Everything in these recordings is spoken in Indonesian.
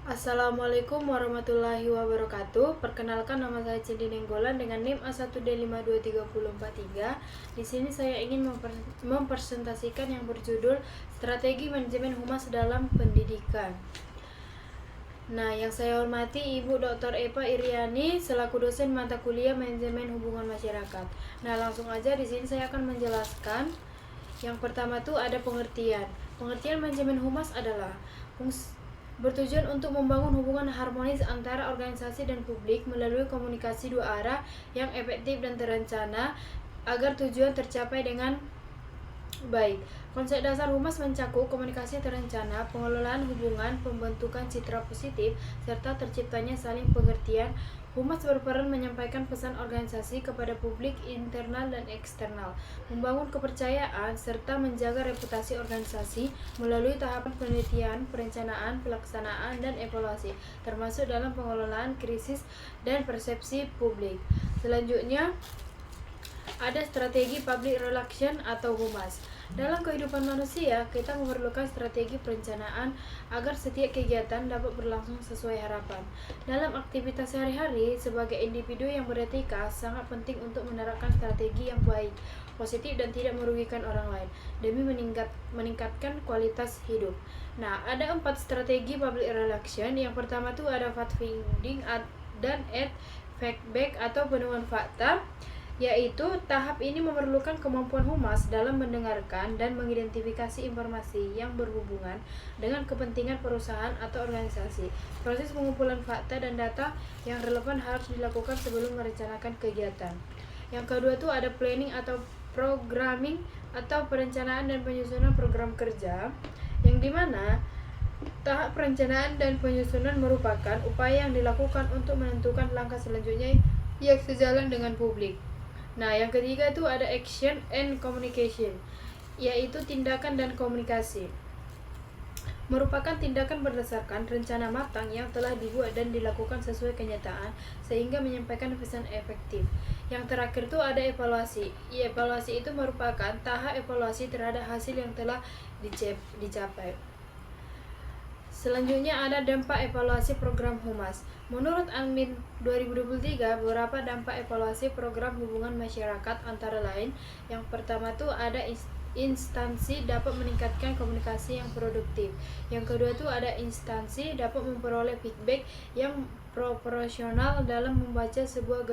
Assalamualaikum warahmatullahi wabarakatuh. Perkenalkan, nama saya Cindy Nenggolan dengan NIM A1D52343. Di sini saya ingin mempresentasikan yang berjudul Strategi Manajemen Humas dalam Pendidikan. Nah, yang saya hormati Ibu Dr. Eva Iriani selaku dosen mata kuliah Manajemen Hubungan Masyarakat. Nah, langsung aja di sini saya akan menjelaskan. Yang pertama tuh ada pengertian. Pengertian manajemen humas adalah bertujuan untuk membangun hubungan harmonis antara organisasi dan publik melalui komunikasi dua arah yang efektif dan terencana agar tujuan tercapai dengan baik. Konsep dasar humas mencakup komunikasi terencana, pengelolaan hubungan, pembentukan citra positif, serta terciptanya saling pengertian. Humas berperan menyampaikan pesan organisasi kepada publik internal dan eksternal, membangun kepercayaan, serta menjaga reputasi organisasi melalui tahapan penelitian, perencanaan, pelaksanaan, dan evaluasi, termasuk dalam pengelolaan krisis dan persepsi publik. Selanjutnya, ada strategi public relation atau humas. Dalam kehidupan manusia, kita memerlukan strategi perencanaan agar setiap kegiatan dapat berlangsung sesuai harapan. Dalam aktivitas sehari-hari, sebagai individu yang beretika, sangat penting untuk menerapkan strategi yang baik, positif, dan tidak merugikan orang lain demi meningkatkan kualitas hidup. Nah, ada 4 strategi public relation. Yang pertama tuh ada fact finding dan fact back atau penemuan fakta, yaitu tahap ini memerlukan kemampuan humas dalam mendengarkan dan mengidentifikasi informasi yang berhubungan dengan kepentingan perusahaan atau organisasi. Proses pengumpulan fakta dan data yang relevan harus dilakukan sebelum merencanakan kegiatan. Yang kedua itu ada planning atau programming atau perencanaan dan penyusunan program kerja, yang dimana tahap perencanaan dan penyusunan merupakan upaya yang dilakukan untuk menentukan langkah selanjutnya yang sejalan dengan publik. Nah, yang ketiga itu ada action and communication, yaitu tindakan dan komunikasi. Merupakan tindakan berdasarkan rencana matang yang telah dibuat dan dilakukan sesuai kenyataan sehingga menyampaikan pesan efektif. Yang terakhir itu ada evaluasi. Evaluasi itu merupakan tahap evaluasi terhadap hasil yang telah dicapai. Selanjutnya ada dampak evaluasi program humas. Menurut Almin 2023, beberapa dampak evaluasi program hubungan masyarakat antara lain, yang pertama tuh ada instansi dapat meningkatkan komunikasi yang produktif. Yang kedua tuh ada instansi dapat memperoleh feedback yang proporsional dalam membaca sebuah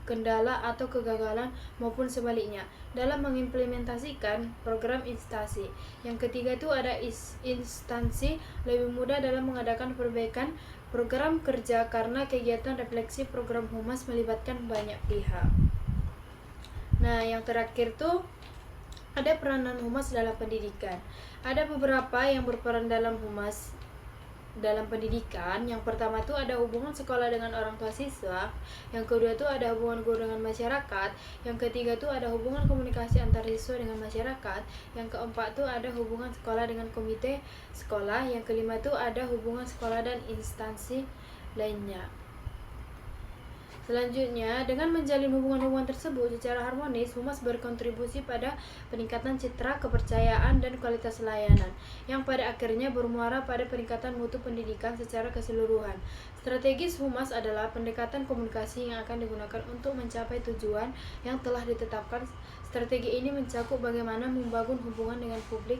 kendala atau kegagalan maupun sebaliknya dalam mengimplementasikan program instansi. Yang ketiga itu ada instansi lebih mudah dalam mengadakan perbaikan program kerja karena kegiatan refleksi program humas melibatkan banyak pihak. Nah, yang terakhir tuh ada peranan humas dalam pendidikan. Ada beberapa yang berperan dalam humas dalam pendidikan. Yang pertama tuh ada hubungan sekolah dengan orang tua siswa. Yang kedua tuh ada hubungan guru dengan masyarakat. Yang ketiga tuh ada hubungan komunikasi antar siswa dengan masyarakat. Yang keempat tuh ada hubungan sekolah dengan komite sekolah. Yang kelima tuh ada hubungan sekolah dan instansi lainnya. Selanjutnya, dengan menjalin hubungan-hubungan tersebut secara harmonis, humas berkontribusi pada peningkatan citra, kepercayaan, dan kualitas layanan, yang pada akhirnya bermuara pada peningkatan mutu pendidikan secara keseluruhan. Strategis humas adalah pendekatan komunikasi yang akan digunakan untuk mencapai tujuan yang telah ditetapkan. Strategi ini mencakup bagaimana membangun hubungan dengan publik,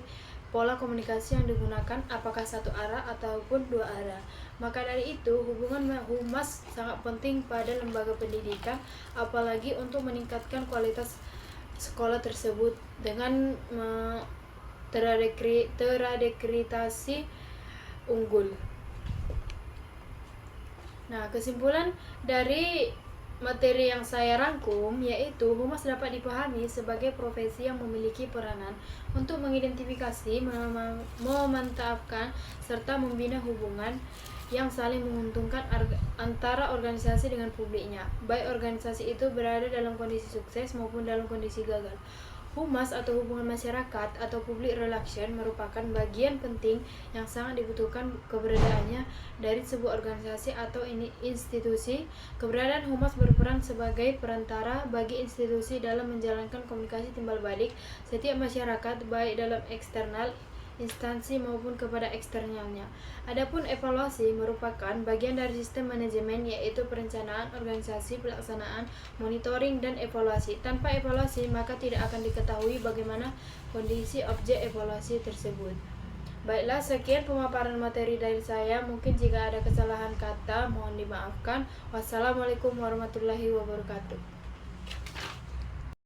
pola komunikasi yang digunakan apakah satu arah ataupun dua arah. Maka dari itu, hubungan humas sangat penting pada lembaga pendidikan, apalagi untuk meningkatkan kualitas sekolah tersebut dengan terakreditasi unggul. Nah, kesimpulan dari materi yang saya rangkum yaitu humas dapat dipahami sebagai profesi yang memiliki peranan untuk mengidentifikasi, memantapkan, serta membina hubungan yang saling menguntungkan antara organisasi dengan publiknya, baik organisasi itu berada dalam kondisi sukses maupun dalam kondisi gagal. Humas atau hubungan masyarakat atau public relation merupakan bagian penting yang sangat dibutuhkan keberadaannya dari sebuah organisasi atau institusi. Keberadaan humas berperan sebagai perantara bagi institusi dalam menjalankan komunikasi timbal balik setiap masyarakat baik dalam eksternal instansi maupun kepada eksternalnya. Adapun evaluasi merupakan bagian dari sistem manajemen, yaitu perencanaan, organisasi, pelaksanaan, monitoring, dan evaluasi. Tanpa evaluasi, maka tidak akan diketahui bagaimana kondisi objek evaluasi tersebut. Baiklah, sekian pemaparan materi dari saya. Mungkin jika ada kesalahan kata, mohon dimaafkan. Wassalamualaikum warahmatullahi wabarakatuh.